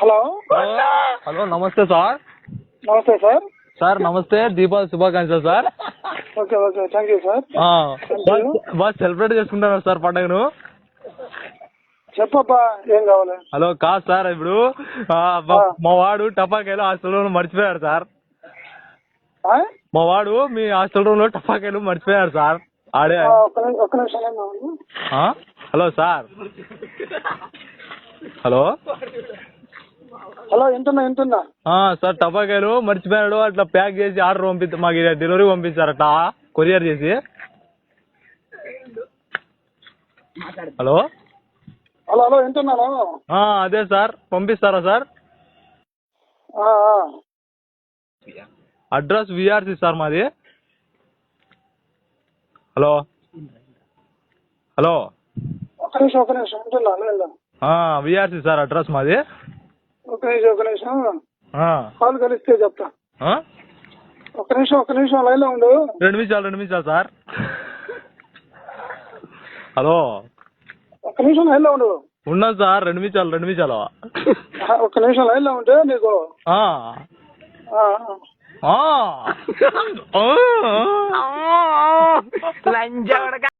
Hello hello నమస్తే sir. నమస్తే sir. Sir నమస్తే, దీపావళి శుభాకాంక్షలు sir. Okay okay, thank you sir. బాగా సెలబ్రేట్ చేసుకుంటున్నారు సార్ పండుగను. చెప్పబ్బా, ఏం కావాలి? హలో కాదు సార్, ఇప్పుడు మా వాడు టపాకాయలు హాస్టల్ రూమ్ మర్చిపోయాడు సార్. మా వాడు మీ హాస్టల్ రూమ్ లో టపాకాయలు మర్చిపోయాడు సార్. ఆడే ఒక్క నిమిషం. Hello sir. హలో హలో, వింటున్నా. సార్ టపాకాయలు మర్చిపోయాడు, అట్లా ప్యాక్ చేసి ఆర్డర్ మాకు డెలివరీ పంపించారట, కొరియర్ చేసి. హలో హలో హలో, వింటున్నాను. అదే సార్, పంపిస్తారా సార్? అడ్రస్ విఆర్సి సార్ మాది. హలో హలో, ఒక్క నిమిషం వింటున్నా. విఆర్సి సార్ అడ్రస్ మాది. ఒక్క నిమిషం కాల్ కలిస్తే చెప్తా. ఒక్క నిమిషం లైన్ లో ఉండు. 2 నిమిషాలు సార్. హలో, ఒక్క నిమిషం లైన్ లో ఉండు. ఉన్నాను సార్, 2 నిమిషాలు. ఒక్క నిమిషం లైన్ లో ఉంటే నీకు లంజ